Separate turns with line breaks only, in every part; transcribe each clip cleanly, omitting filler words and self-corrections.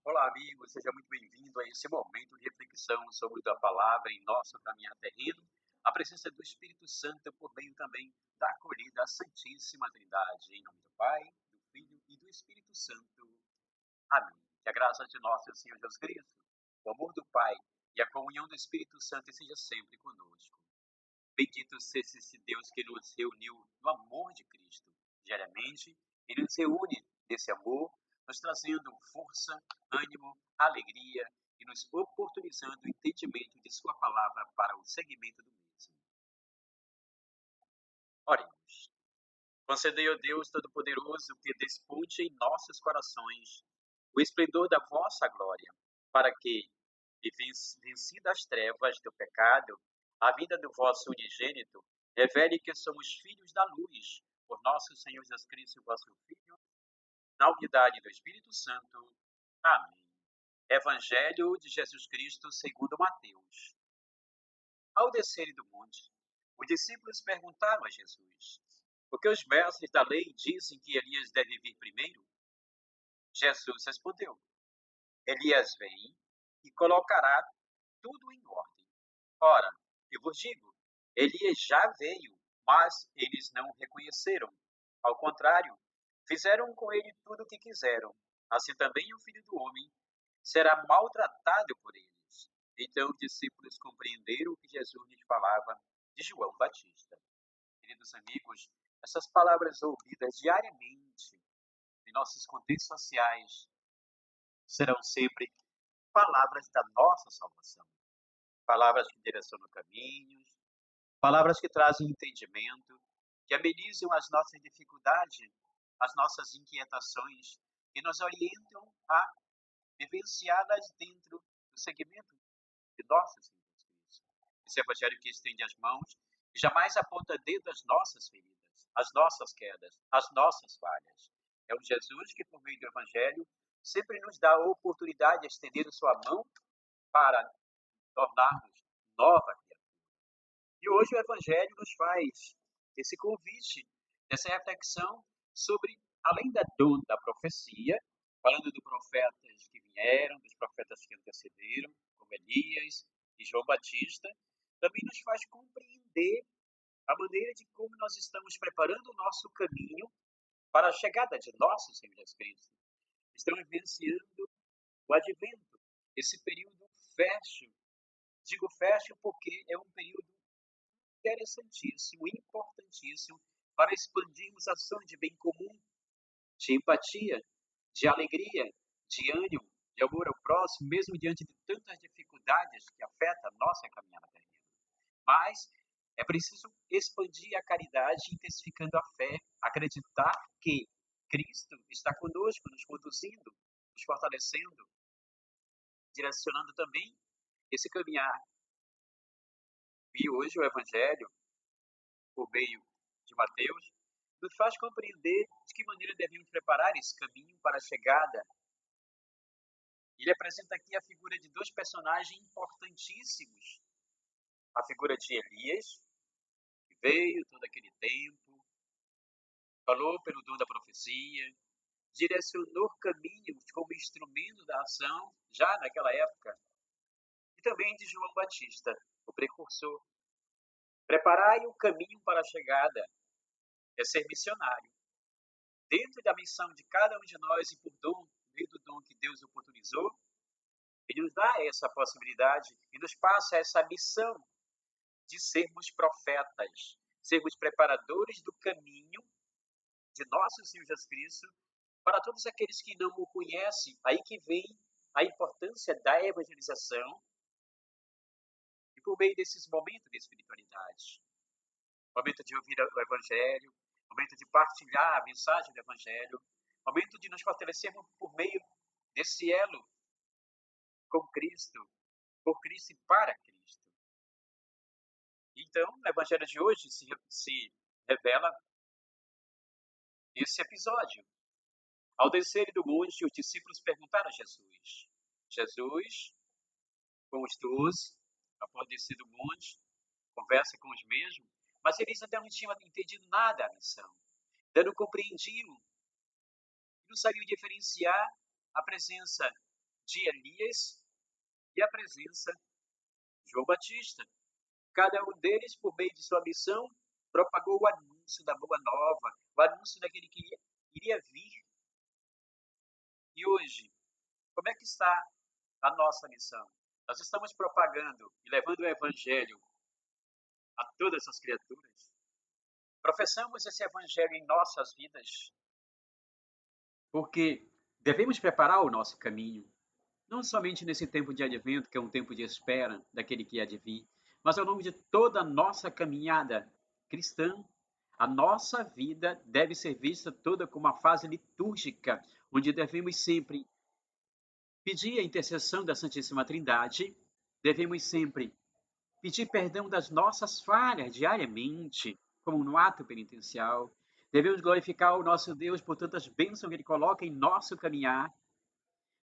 Olá, amigo, seja muito bem-vindo a esse momento de reflexão sobre a palavra em nosso caminhar terreno, a presença do Espírito Santo por meio também da acolhida à Santíssima Trindade, em nome do Pai, do Filho e do Espírito Santo. Amém. Que a graça de nosso Senhor Jesus Cristo, o amor do Pai e a comunhão do Espírito Santo esteja sempre conosco. Bendito seja esse Deus que nos reuniu no amor de Cristo. Diariamente, Ele nos reúne nesse amor, nos trazendo força, ânimo, alegria e nos oportunizando o entendimento de Sua palavra para o seguimento do mesmo. Oremos. Concedei, ó Deus Todo-Poderoso, que desponte em nossos corações o esplendor da vossa glória, para que, vencidas as trevas do pecado, a vida do vosso unigênito, revele que somos filhos da luz, por nosso Senhor Jesus Cristo, vosso Filho, na unidade do Espírito Santo. Amém. Evangelho de Jesus Cristo segundo Mateus. Ao descerem do monte, os discípulos perguntaram a Jesus: por que os mestres da lei dizem que Elias deve vir primeiro? Jesus respondeu: Elias vem e colocará tudo em ordem. Ora, eu vos digo, Elias já veio, mas eles não o reconheceram. Ao contrário, fizeram com ele tudo o que quiseram. Assim também o Filho do Homem será maltratado por eles. Então os discípulos compreenderam o que Jesus lhes falava de João Batista. Queridos amigos, essas palavras ouvidas diariamente em nossos contextos sociais serão sempre palavras da nossa salvação. Palavras que direcionam caminhos, palavras que trazem entendimento, que amenizam as nossas dificuldades, as nossas inquietações, e nos orientam a vivenciá-las dentro do segmento de nosso Senhor Jesus Cristo. Esse evangelho que estende as mãos e jamais aponta dedo às nossas feridas, às nossas quedas, às nossas falhas. É o Jesus que, por meio do evangelho, sempre nos dá a oportunidade de estender a sua mão para tornarmos nova criatura. E hoje o Evangelho nos faz esse convite, essa reflexão sobre, além da profecia, falando dos profetas que vieram, dos profetas que antecederam, como Elias e João Batista, também nos faz compreender a maneira de como nós estamos preparando o nosso caminho para a chegada de nosso Senhor Jesus Cristo. Estamos vivenciando o advento, esse período fértil. Digo fértil porque é um período interessantíssimo, importantíssimo, para expandirmos a ação de bem comum, de empatia, de alegria, de ânimo, de amor ao próximo, mesmo diante de tantas dificuldades que afetam a nossa caminhada terrena. Mas é preciso expandir a caridade, intensificando a fé, acreditar que Cristo está conosco, nos conduzindo, nos fortalecendo, direcionando também esse caminhar. E hoje o Evangelho, por meio de Mateus, nos faz compreender de que maneira devemos preparar esse caminho para a chegada. Ele apresenta aqui a figura de dois personagens importantíssimos. A figura de Elias, que veio todo aquele tempo, falou pelo dom da profecia, direcionou caminhos como instrumento da ação, já naquela época. E também de João Batista, o precursor. Preparai o caminho para a chegada é ser missionário. Dentro da missão de cada um de nós e por meio do dom que Deus oportunizou, Ele nos dá essa possibilidade e nos passa essa missão de sermos profetas, sermos preparadores do caminho de nosso Senhor Jesus Cristo para todos aqueles que não o conhecem. Aí que vem a importância da evangelização e por meio desses momentos de espiritualidade. Momento de ouvir o Evangelho, momento de partilhar a mensagem do Evangelho, momento de nos fortalecermos por meio desse elo com Cristo, por Cristo e para Cristo. Então, no Evangelho de hoje se revela esse episódio. Ao descerem do monte, os discípulos perguntaram a Jesus. Jesus, com os 12, após descer do monte, conversa com os mesmos, mas eles ainda não tinham entendido nada da missão. Ainda não compreendiam. Não sabiam diferenciar a presença de Elias e a presença de João Batista. Cada um deles, por meio de sua missão, propagou o anúncio da boa nova, o anúncio daquele que iria vir. E hoje, como é que está a nossa missão? Nós estamos propagando e levando o evangelho a todas as criaturas? Professamos esse evangelho em nossas vidas? Porque devemos preparar o nosso caminho, não somente nesse tempo de advento, que é um tempo de espera daquele que há de vir, mas ao longo de toda a nossa caminhada cristã. A nossa vida deve ser vista toda como uma fase litúrgica, onde devemos sempre pedir a intercessão da Santíssima Trindade, devemos sempre pedir perdão das nossas falhas diariamente, como no ato penitencial. Devemos glorificar o nosso Deus por tantas bênçãos que Ele coloca em nosso caminhar.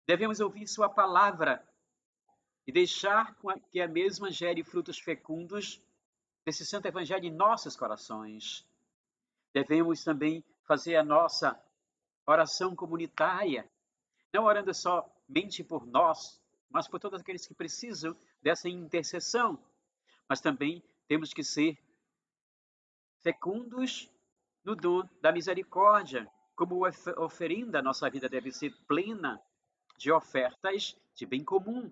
Devemos ouvir Sua palavra e deixar que a mesma gere frutos fecundos desse Santo Evangelho em nossos corações. Devemos também fazer a nossa oração comunitária, não orando somente por nós, mas por todos aqueles que precisam dessa intercessão. Mas também temos que ser fecundos no dom da misericórdia, como oferenda, a nossa vida deve ser plena de ofertas de bem comum.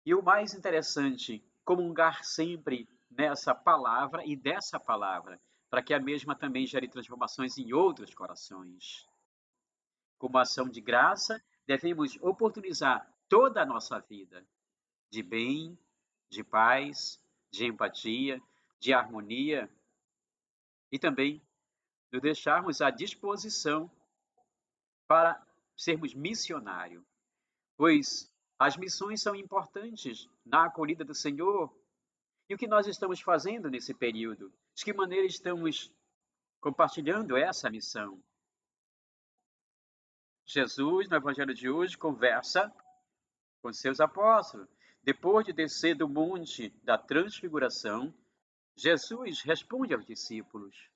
E o mais interessante, comungar sempre nessa palavra e dessa palavra, para que a mesma também gere transformações em outros corações. Como ação de graça, devemos oportunizar toda a nossa vida de bem, de paz, de empatia, de harmonia e também nos deixarmos à disposição para sermos missionários, pois as missões são importantes na acolhida do Senhor. E o que nós estamos fazendo nesse período? De que maneira estamos compartilhando essa missão? Jesus, no Evangelho de hoje, conversa com seus apóstolos. Depois de descer do monte da transfiguração, Jesus responde aos discípulos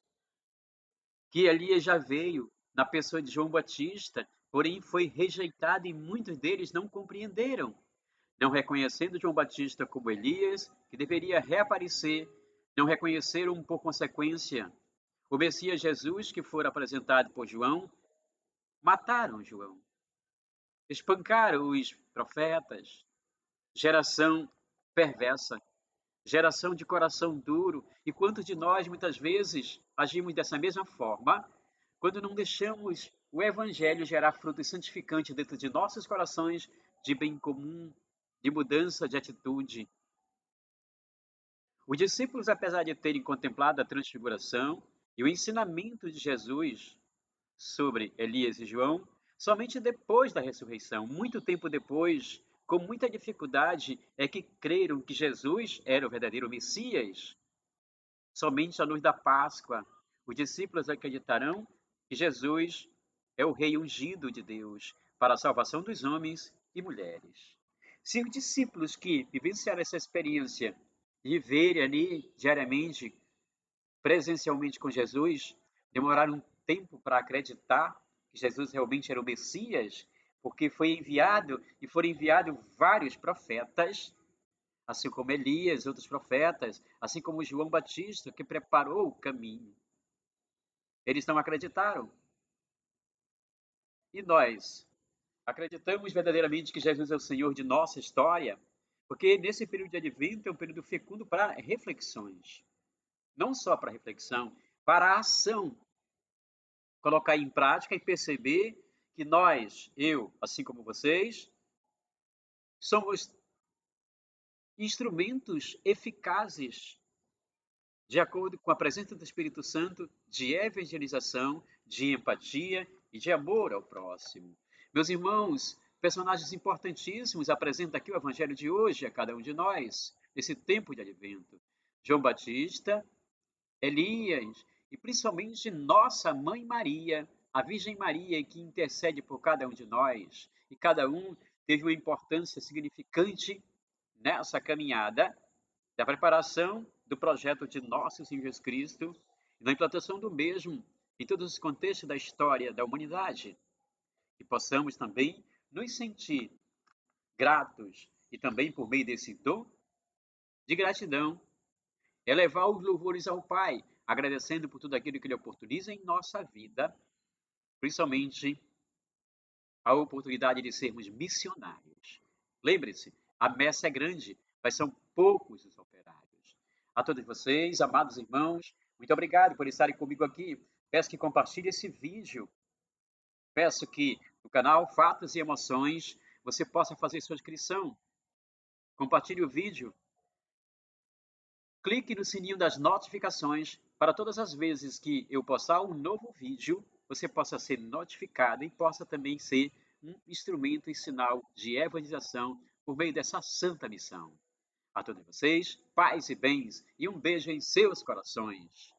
que Elias já veio na pessoa de João Batista, porém foi rejeitado e muitos deles não compreenderam, não reconhecendo João Batista como Elias, que deveria reaparecer, não reconheceram por consequência o Messias Jesus que fora apresentado por João, mataram João, espancaram os profetas, geração perversa, geração de coração duro. E quantos de nós muitas vezes agimos dessa mesma forma, quando não deixamos o Evangelho gerar frutos santificantes dentro de nossos corações, de bem comum, de mudança de atitude. Os discípulos, apesar de terem contemplado a transfiguração e o ensinamento de Jesus sobre Elias e João, somente depois da ressurreição, muito tempo depois, com muita dificuldade, é que creram que Jesus era o verdadeiro Messias. Somente à luz da Páscoa, os discípulos acreditarão que Jesus é o Rei ungido de Deus para a salvação dos homens e mulheres. Se os discípulos que vivenciaram essa experiência de verem ali diariamente, presencialmente com Jesus, demoraram um tempo para acreditar que Jesus realmente era o Messias, porque foi enviado e foram enviados vários profetas, assim como Elias, outros profetas, assim como João Batista, que preparou o caminho. Eles não acreditaram. E nós acreditamos verdadeiramente que Jesus é o Senhor de nossa história, porque nesse período de advento é um período fecundo para reflexões. Não só para reflexão, para a ação. Colocar em prática e perceber que nós, eu, assim como vocês, somos instrumentos eficazes, de acordo com a presença do Espírito Santo, de evangelização, de empatia e de amor ao próximo. Meus irmãos, personagens importantíssimos apresentam aqui o Evangelho de hoje a cada um de nós, nesse tempo de advento. João Batista, Elias e principalmente nossa Mãe Maria, a Virgem Maria, que intercede por cada um de nós. E cada um teve uma importância significante nessa caminhada da preparação do projeto de nosso Senhor Jesus Cristo e na implantação do mesmo em todos os contextos da história da humanidade. E possamos também nos sentir gratos e também por meio desse dom de gratidão, elevar os louvores ao Pai, agradecendo por tudo aquilo que Ele oportuniza em nossa vida, principalmente a oportunidade de sermos missionários. Lembre-se, a messe é grande, mas são poucos os operários. A todos vocês, amados irmãos, muito obrigado por estarem comigo aqui. Peço que compartilhe esse vídeo. Peço que no canal Fatos e Emoções você possa fazer sua inscrição. Compartilhe o vídeo. Clique no sininho das notificações para todas as vezes que eu postar um novo vídeo, você possa ser notificado e possa também ser um instrumento e sinal de evangelização por meio dessa santa missão. A todos vocês, paz e bens e um beijo em seus corações.